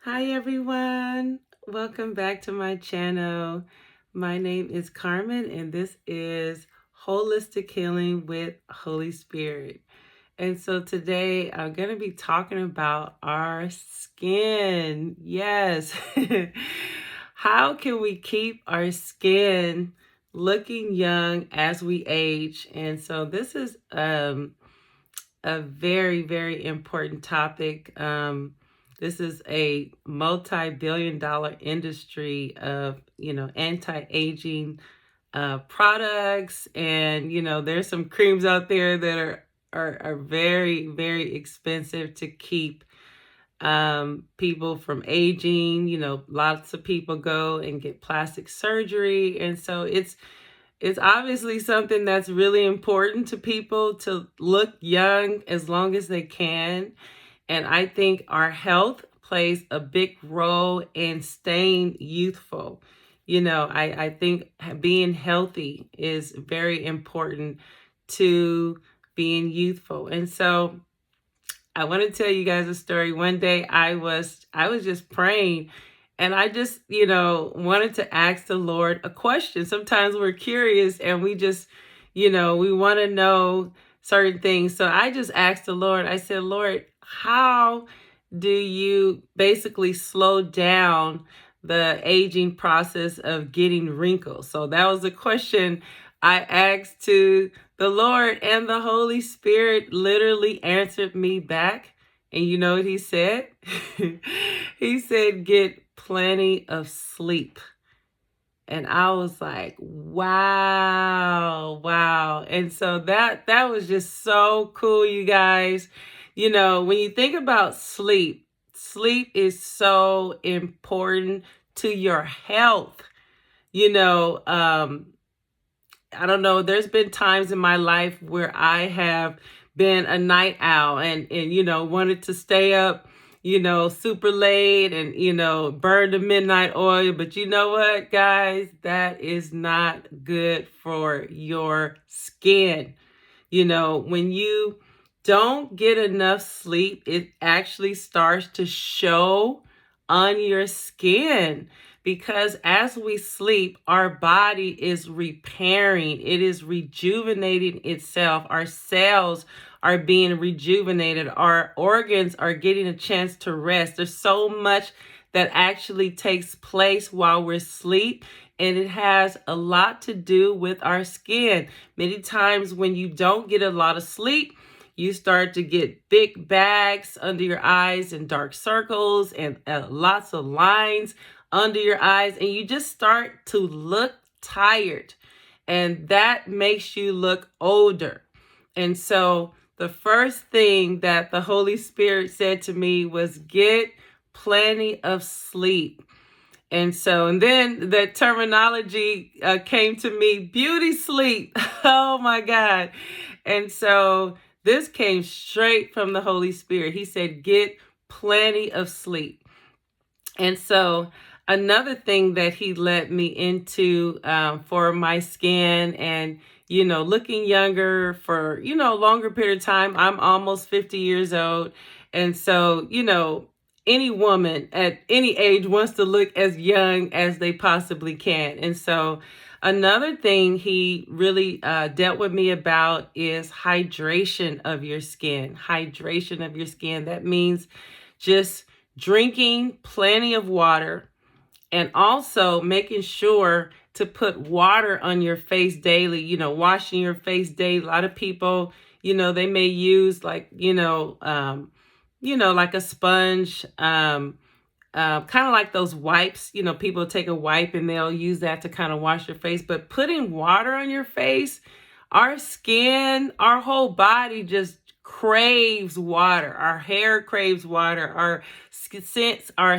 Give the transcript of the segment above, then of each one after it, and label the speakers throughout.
Speaker 1: Hi everyone, welcome back to my channel. My name is Carmen and this is Holistic Healing with Holy Spirit. And so today I'm going to be talking about our skin. Yes. How can we keep our skin looking young as we age? And so this is a very important topic. This is a multi-billion dollar industry of, anti-aging products. And, there's some creams out there that are very expensive to keep people from aging. Lots of people go and get plastic surgery. And so it's obviously something that's really important to people to look young as long as they can. And I think our health plays a big role in staying youthful. I think being healthy is very important to being youthful. And so I want to tell you guys a story. One day I was just praying and I just, wanted to ask the Lord a question. Sometimes we're curious and we just, we want to know certain things. So I just asked the Lord, I said, Lord, how do you basically slow down the aging process of getting wrinkles? So that was the question I asked to the Lord, and the Holy Spirit literally answered me back. And you know what he said? He said, get plenty of sleep. And I was like, wow. And so that was just so cool, you guys. When you think about sleep, sleep is so important to your health. You know, I don't know, there's been times in my life where I have been a night owl and wanted to stay up, super late and, burn the midnight oil. But you know what, guys? That is not good for your skin. When you don't get enough sleep, it actually starts to show on your skin, because as we sleep, our body is repairing, it is rejuvenating itself. Our cells are being rejuvenated, our organs are getting a chance to rest. There's so much that actually takes place while we're asleep, and it has a lot to do with our skin. Many times when you don't get a lot of sleep, you start to get big bags under your eyes and dark circles and lots of lines under your eyes, and you just start to look tired, and that makes you look older. And so the first thing that the Holy Spirit said to me was, get plenty of sleep. And then the terminology came to me, beauty sleep. Oh my God. And so this came straight from the Holy Spirit. He said, get plenty of sleep. And so another thing that he led me into for my skin and, looking younger for, a longer period of time. I'm almost 50 years old. And so, any woman at any age wants to look as young as they possibly can. And so another thing he really dealt with me about is hydration of your skin. Hydration of your skin. That means just drinking plenty of water, and also making sure to put water on your face daily, washing your face daily. A lot of people, they may use like, like a sponge, kind of like those wipes. People take a wipe and they'll use that to kind of wash your face. But putting water on your face, our skin, our whole body just craves water. Our hair craves water. Our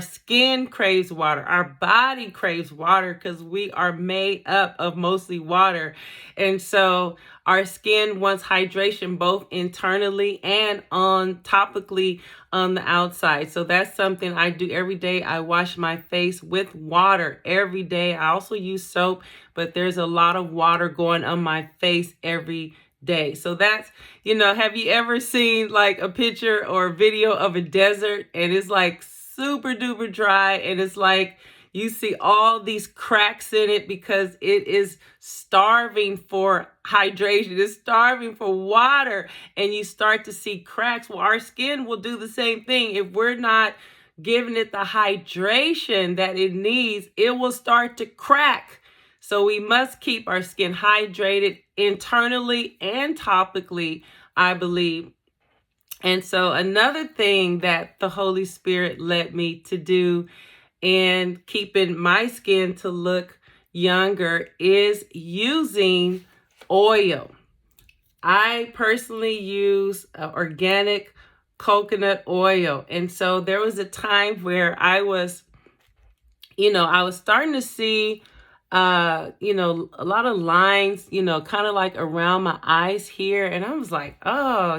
Speaker 1: skin craves water. Our body craves water because we are made up of mostly water. And so our skin wants hydration both internally and topically on the outside. So that's something I do every day. I wash my face with water every day. I also use soap, but there's a lot of water going on my face every day. So that's, have you ever seen like a picture or a video of a desert and it's like super duper dry, and it's like you see all these cracks in it because it is starving for hydration. It's starving for water, and you start to see cracks. Well, our skin will do the same thing. If we're not giving it the hydration that it needs, it will start to crack. So we must keep our skin hydrated internally and topically, I believe. And so another thing that the Holy Spirit led me to do in keeping my skin to look younger is using oil. I personally use organic coconut oil. And so there was a time where I was starting to see, a lot of lines, kind of like around my eyes here. And I was like, oh,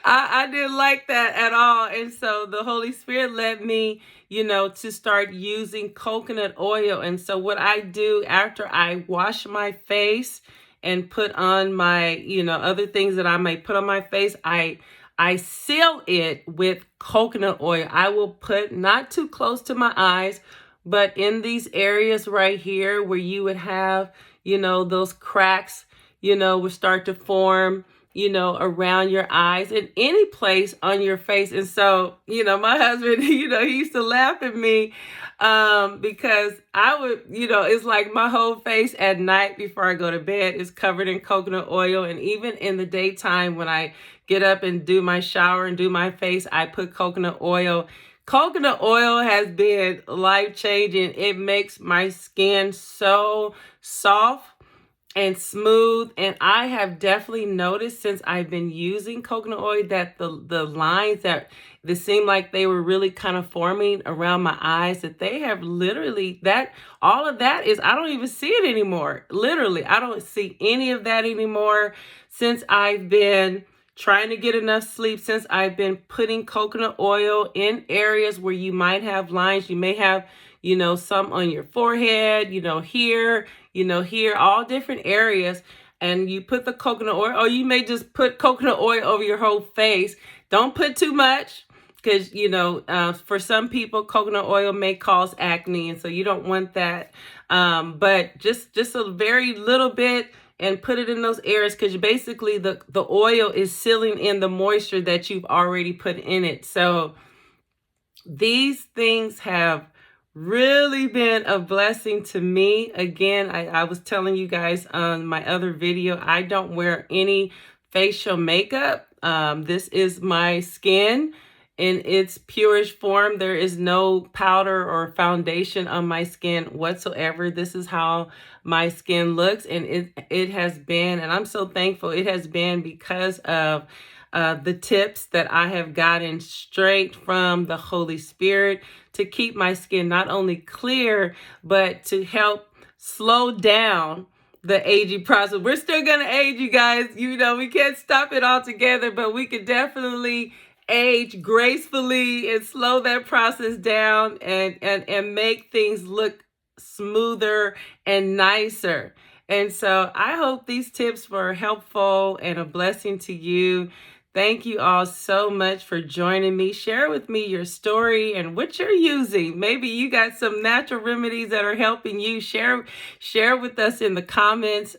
Speaker 1: I didn't like that at all. And so the Holy Spirit led me, to start using coconut oil. And so what I do after I wash my face and put on my, other things that I might put on my face, I seal it with coconut oil. I will put not too close to my eyes, but in these areas right here where you would have, those cracks, would start to form, around your eyes and any place on your face. And so, my husband, he used to laugh at me because I would, it's like my whole face at night before I go to bed is covered in coconut oil. And even in the daytime when I get up and do my shower and do my face, I put coconut oil. Coconut oil has been life-changing. It makes my skin so soft and smooth. And I have definitely noticed since I've been using coconut oil that the lines that they seem like they were really kind of forming around my eyes, that they have literally, all of that is, I don't even see it anymore. Literally, I don't see any of that anymore since I've been trying to get enough sleep, since I've been putting coconut oil in areas where you might have lines. You may have, some on your forehead, here, here, all different areas. And you put the coconut oil, or you may just put coconut oil over your whole face. Don't put too much because, for some people, coconut oil may cause acne. And so you don't want that. But just a very little bit, and put it in those areas because basically the oil is sealing in the moisture that you've already put in it. So these things have really been a blessing to me. Again, I was telling you guys on my other video, I don't wear any facial makeup. This is my skin in its purest form. There is no powder or foundation on my skin whatsoever. This is how my skin looks, and it has been, and I'm so thankful, it has been because of the tips that I have gotten straight from the Holy Spirit to keep my skin not only clear, but to help slow down the aging process. We're still going to age, you guys. We can't stop it altogether, but we can definitely age gracefully and slow that process down and make things look smoother and nicer. And so I hope these tips were helpful and a blessing to you. Thank you all so much for joining me. Share with me your story and what you're using. Maybe you got some natural remedies that are helping you. Share with us in the comments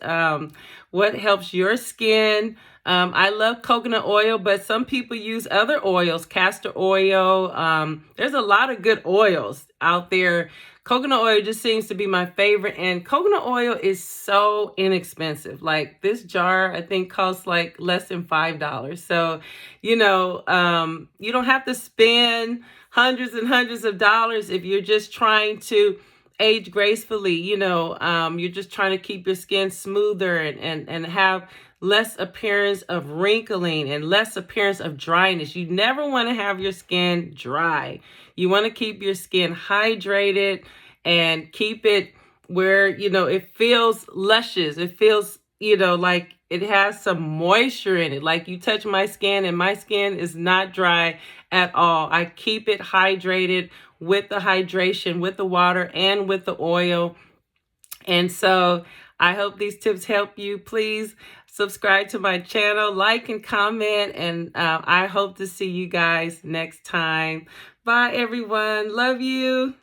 Speaker 1: what helps your skin. I love coconut oil, but some people use other oils, castor oil. There's a lot of good oils out there. Coconut oil just seems to be my favorite, and coconut oil is so inexpensive. Like this jar, I think costs like less than $5. So, you don't have to spend hundreds and hundreds of dollars if you're just trying to age gracefully. You're just trying to keep your skin smoother and have less appearance of wrinkling and less appearance of dryness. You never want to have your skin dry. You want to keep your skin hydrated and keep it where, it feels luscious. It feels, like it has some moisture in it. Like you touch my skin and my skin is not dry at all. I keep it hydrated with the hydration, with the water, and with the oil. And so I hope these tips help you. Please subscribe to my channel, like and comment, and I hope to see you guys next time. Bye, everyone. Love you.